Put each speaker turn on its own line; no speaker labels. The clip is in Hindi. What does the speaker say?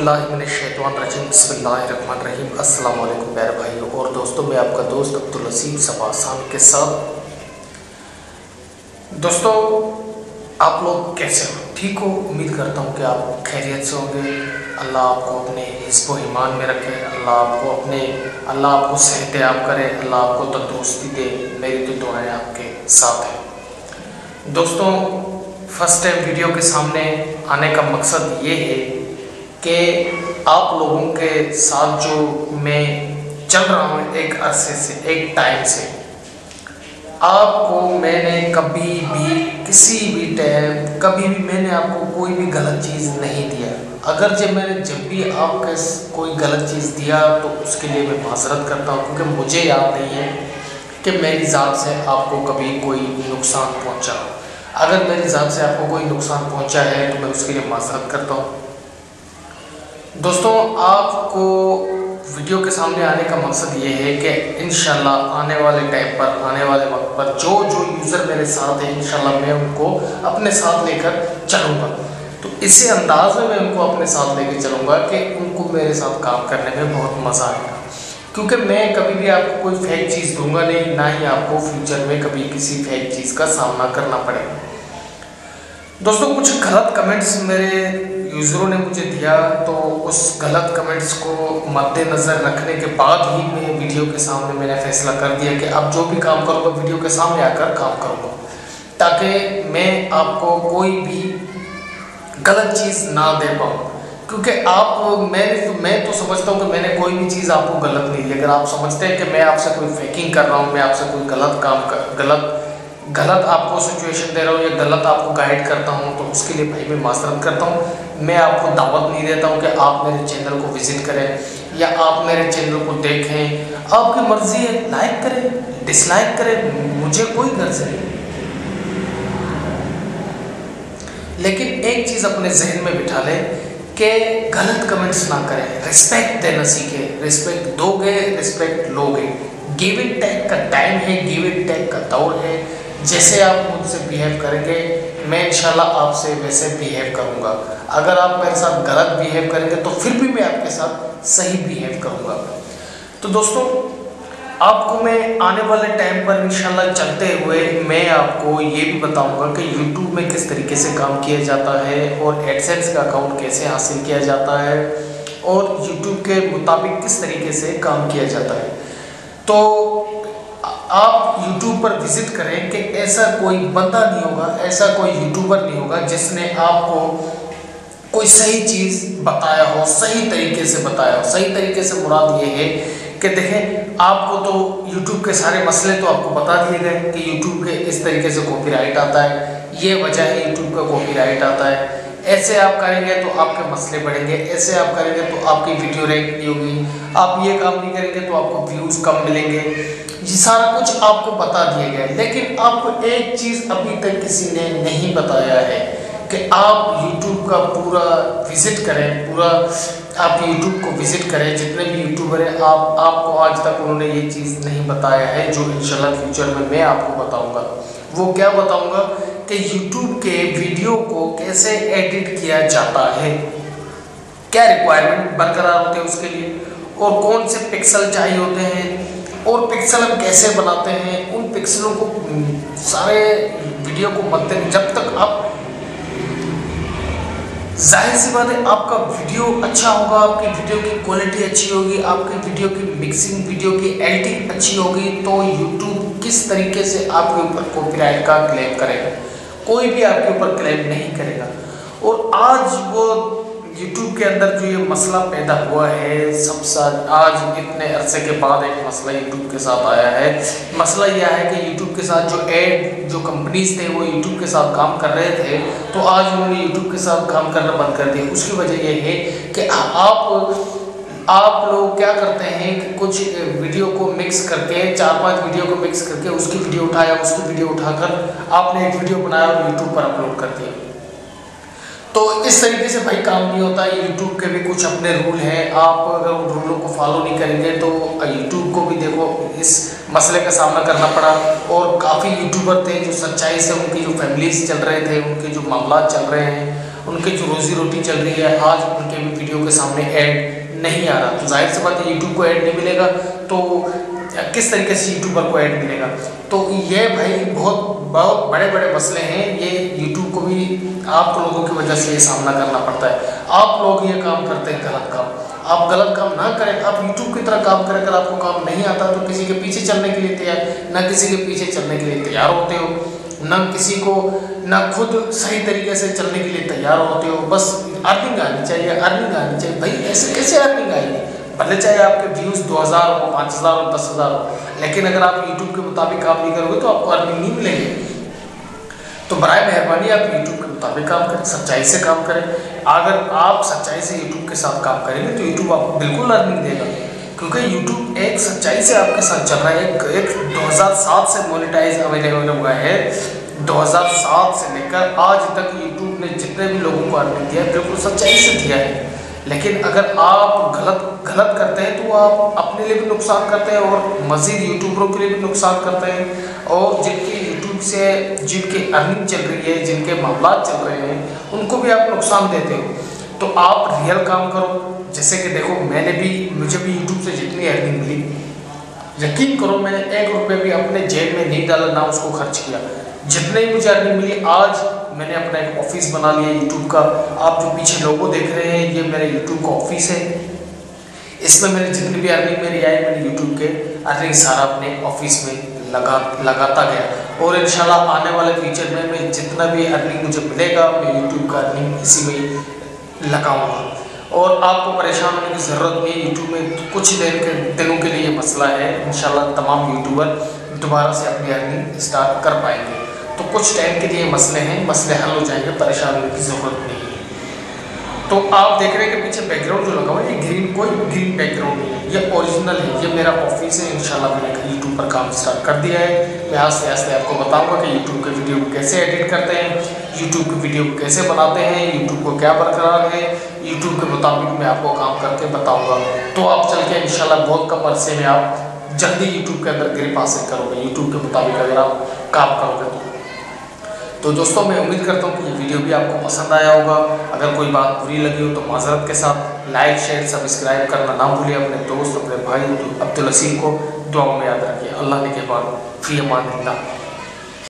औज़ुबिल्लाहिमिनश्शैतानिर्रजीम बिस्मिल्लाहिर्रहमानिर्रहीम। अस्सलाम वालेकुम प्यारे भाइयों और दोस्तों, मैं आपका दोस्त अब्दुल रसीद सबासान के साथ। दोस्तों, आप लोग कैसे हो? ठीक हो? उम्मीद करता हूँ कि आप खैरियत से होंगे। अल्लाह आपको अपने हिस्ब ईमान में रखे, अल्लाह आपको सेहत याब करे, अल्लाह आपको तंदुरुस्ती दे। मेरी तो दुआएं आपके साथ हैं। दोस्तों, फर्स्ट टाइम वीडियो के सामने आने का मकसद ये है कि आप लोगों के साथ जो मैं चल रहा हूँ एक अरसे से, एक टाइम से, आपको मैंने कभी भी किसी भी टाइम कभी भी मैंने आपको कोई भी गलत चीज़ नहीं दिया। अगर जब भी आपके कोई गलत चीज़ दिया तो उसके लिए मैं माजरत करता हूँ, क्योंकि मुझे याद नहीं है कि मेरी ज़ात से आपको कभी कोई नुकसान पहुँचा। अगर मेरी ज़ात से आपको कोई नुकसान पहुँचा है तो मैं उसके लिए माजरत करता हूँ। दोस्तों, आपको वीडियो के सामने आने का मकसद ये है कि इंशाल्लाह आने वाले टाइम पर, आने वाले वक्त पर जो यूज़र मेरे साथ है, इंशाल्लाह मैं उनको अपने साथ लेकर चलूँगा। तो इसी अंदाज में मैं उनको अपने साथ लेकर चलूँगा कि उनको मेरे साथ काम करने में बहुत मज़ा आएगा, क्योंकि मैं कभी भी आपको कोई फेक चीज़ दूंगा नहीं, ना ही आपको फ्यूचर में कभी किसी फेक चीज़ का सामना करना पड़ेगा। दोस्तों, कुछ गलत कमेंट्स मेरे यूज़रों ने मुझे दिया, तो उस गलत कमेंट्स को मद्देनज़र रखने के बाद ही मैं वीडियो के सामने मैंने फैसला कर दिया कि अब जो भी काम करूँगा वीडियो के सामने आकर काम करूँगा, ताकि मैं आपको कोई भी गलत चीज़ ना दे पाऊँ। क्योंकि मैं तो समझता हूँ कि मैंने कोई भी चीज़ आपको गलत नहीं दी। अगर आप समझते हैं कि मैं आपसे कोई फेकिंग कर रहा हूँ, मैं आपसे कोई गलत आपको सिचुएशन दे रहा हूँ या गलत आपको गाइड करता हूँ, तो उसके लिए भाई मैं माजरत करता हूँ। मैं आपको दावत नहीं देता हूँ कि आप मेरे चैनल को विज़िट करें या आप मेरे चैनल को देखें। आपकी मर्ज़ी है, लाइक करें, डिसलाइक करें, मुझे कोई गर्ज नहीं। लेकिन एक चीज़ अपने जहन में बिठा लें कि गलत कमेंट्स ना करें, रिस्पेक्ट देना सीखें। रिस्पेक्ट दोगे, रिस्पेक्ट लोगे। गिव एंड टेक का टाइम है, गिव एंड टेक का दौर है। जैसे आप मुझसे बिहेव करेंगे, मैं इंशाल्लाह आपसे वैसे बिहेव करूंगा। अगर आप मेरे साथ गलत बिहेव करेंगे तो फिर भी मैं आपके साथ सही बिहेव करूंगा। तो दोस्तों, आपको मैं आने वाले टाइम पर इंशाल्लाह चलते हुए मैं आपको ये भी बताऊंगा कि यूट्यूब में किस तरीके से काम किया जाता है और एडसेंस का अकाउंट कैसे हासिल किया जाता है और यूट्यूब के मुताबिक किस तरीके से काम किया जाता है। तो आप YouTube पर विजिट करें कि ऐसा कोई बंदा नहीं होगा, ऐसा कोई यूट्यूबर नहीं होगा जिसने आपको कोई सही चीज़ बताया हो, सही तरीके से बताया हो। सही तरीके से मुराद ये है कि देखें, आपको तो YouTube के सारे मसले तो आपको बता दिए गए कि YouTube के इस तरीके से कॉपीराइट आता है, ये वजह है YouTube का कॉपीराइट आता है। ऐसे आप करेंगे तो आपके मसले बढ़ेंगे, ऐसे आप करेंगे तो आपकी वीडियो रैंक नहीं होगी, आप ये काम नहीं करेंगे तो आपको व्यूज़ कम मिलेंगे। ये सारा कुछ आपको बता दिया गया है। लेकिन आपको एक चीज़ अभी तक किसी ने नहीं बताया है कि आप YouTube का पूरा विज़िट करें, पूरा आप YouTube को विज़िट करें। जितने भी यूट्यूबर हैं, आपको आज तक उन्होंने ये चीज़ नहीं बताया है, जो इंशाल्लाह फ्यूचर में मैं आपको बताऊँगा। वो क्या बताऊँगा कि YouTube के वीडियो को कैसे एडिट किया जाता है, क्या रिक्वायरमेंट बरकरार होते हैं उसके लिए, और कौन से पिक्सल चाहिए होते हैं, और पिक्सल हम कैसे बनाते हैं। उन पिक्सलों को सारे वीडियो को मद्देनजर, जब तक आप, जाहिर सी बात है, आपका वीडियो अच्छा होगा, आपकी वीडियो की क्वालिटी अच्छी होगी, आपकी वीडियो की मिक्सिंग, वीडियो की एडिटिंग अच्छी होगी, तो यूट्यूब किस तरीके से आपके ऊपर कॉपीराइट का क्लेम करेगा? कोई भी आपके ऊपर क्लेम नहीं करेगा। और आज वो यूट्यूब के अंदर जो ये मसला पैदा हुआ है, आज इतने अरसे के बाद एक मसला यूट्यूब के साथ आया है। मसला यह है कि यूट्यूब के साथ जो कंपनीज थे वो यूट्यूब के साथ काम कर रहे थे, तो आज उन्होंने यूट्यूब के साथ काम करना बंद कर दिया। उसकी वजह यह है कि आप लोग क्या करते हैं कि कुछ वीडियो को मिक्स करके, 4-5 वीडियो को मिक्स करके उसकी वीडियो उठाया, उसकी वीडियो उठाकर आपने एक वीडियो बनाया और यूट्यूब पर अपलोड कर दिया। तो इस तरीके से भाई काम नहीं होता है। यूट्यूब के भी कुछ अपने रूल हैं, आप अगर उन रूलों को फॉलो नहीं करेंगे तो यूट्यूब को भी देखो इस मसले का सामना करना पड़ा। और काफ़ी यूट्यूबर थे जो सच्चाई से, उनकी जो फैमिलीज चल रहे थे, उनके जो मामला चल रहे हैं, उनकी जो रोज़ी रोटी चल रही है, आज उनके भी वीडियो के सामने ऐड नहीं आ रहा, तो जाहिर सी बात है यूट्यूब को ऐड नहीं मिलेगा तो किस तरीके से यूट्यूबर को ऐड मिलेगा। तो ये भाई बहुत बहुत बड़े बड़े मसले हैं, ये यूट्यूब को भी आप लोगों की वजह से ये सामना करना पड़ता है। आप लोग ये काम करते हैं गलत काम, आप गलत काम ना करें, आप यूट्यूब की तरह काम करें। अगर आपको काम नहीं आता तो किसी के पीछे चलने के लिए तैयार, ना किसी के पीछे चलने के लिए तैयार होते हो, ना किसी को, ना खुद सही तरीके से चलने के लिए तैयार होते हो। बस अर्निंग आनी चाहिए, अर्निंग आनी चाहिए। भाई ऐसे कैसे अर्निंग आएगी? भले चाहे आपके व्यूज़ 2000 हो, 5000 हो, 10,000 हो, लेकिन अगर आप यूट्यूब के मुताबिक काम नहीं करोगे तो आपको अर्निंग नहीं मिलेगी। तो बराए मेहरबानी आप यूट्यूब के मुताबिक काम करें, सच्चाई से काम करें। अगर आप सच्चाई से यूट्यूब के साथ काम करेंगे तो यूट्यूब आपको बिल्कुल अर्निंग देगा, क्योंकि यूट्यूब एक सच्चाई से आपके साथ चल रहा है। एक 2007 से मोनेटाइज अवेलेबल हुआ है, 2007 से लेकर आज तक यूट्यूब ने जितने भी लोगों को अर्निंग दिया है बिल्कुल सच्चाई से दिया है। लेकिन अगर आप गलत करते हैं तो आप अपने लिए भी नुकसान करते हैं और मज़ीद यूट्यूबरों के लिए भी नुकसान करते हैं, और जिनकी यूट्यूब से जिनकी अर्निंग चल रही है, जिनके मामला चल रहे हैं, उनको भी आप नुकसान देते हो। तो आप रियल काम करो। जैसे कि देखो मुझे भी यूट्यूब से जितनी अर्निंग मिली, यकीन करो मैंने 1 रुपये भी अपने जेब में नहीं डाला, ना उसको खर्च किया। जितने ही मुझे अर्निंग मिली, आज मैंने अपना एक ऑफिस बना लिया यूट्यूब का। आप जो पीछे लोगो देख रहे हैं ये मेरे यूट्यूब का ऑफिस है। इसमें मैंने जितनी भी अर्निंग मेरी आई, मैंने यूट्यूब के अर्निंग सारा अपने ऑफिस में लगाता गया, और इंशाल्लाह आने वाले फ्यूचर में मैं जितना भी अर्निंग मुझे मिलेगा मैं यूट्यूब का अर्निंग इसी में लगाऊंगा। और आपको परेशान होने की ज़रूरत नहीं है। यूट्यूब में कुछ दिनों के लिए मसला है, इंशाल्लाह तमाम यूट्यूबर दोबारा से अपनी अर्निंग स्टार्ट कर पाएंगे। तो कुछ टाइम के लिए मसले हैं, मसले हल हो जाएंगे, परेशान होने की ज़रूरत नहीं है। तो आप देख रहे हैं कि पीछे बैकग्राउंड जो लगा हुआ है ये कोई ग्रीन बैकग्राउंड नहीं है, ये ओरिजिनल है, ये मेरा ऑफिस है। इंशाल्लाह मैंने यूट्यूब पर काम स्टार्ट कर दिया है। मैं आस्ते आस्ते आपको बताऊंगा कि यूट्यूब के वीडियो को कैसे एडिट करते हैं, यूट्यूब के वीडियो को कैसे बनाते हैं, यूट्यूब को क्या बरकरार है, यूट्यूब के मुताबिक मैं आपको काम करके बताऊँगा। तो आप चल के इंशाल्लाह बहुत कम अरसे में आप जल्दी यूट्यूब के अंदर ग्रिप हासिल करोगे, यूट्यूब के मुताबिक अगर आप काम करोगे तो दोस्तों मैं उम्मीद करता हूँ कि ये वीडियो भी आपको पसंद आया होगा। अगर कोई बात बुरी लगी हो तो माजरत के साथ लाइक शेयर सब्सक्राइब करना ना भूलिए। अपने दोस्त अपने भाई अब्दुल हसीम को दुआओं में याद रखिए। अल्लाह ने के बाद फी अमान अल्लाह।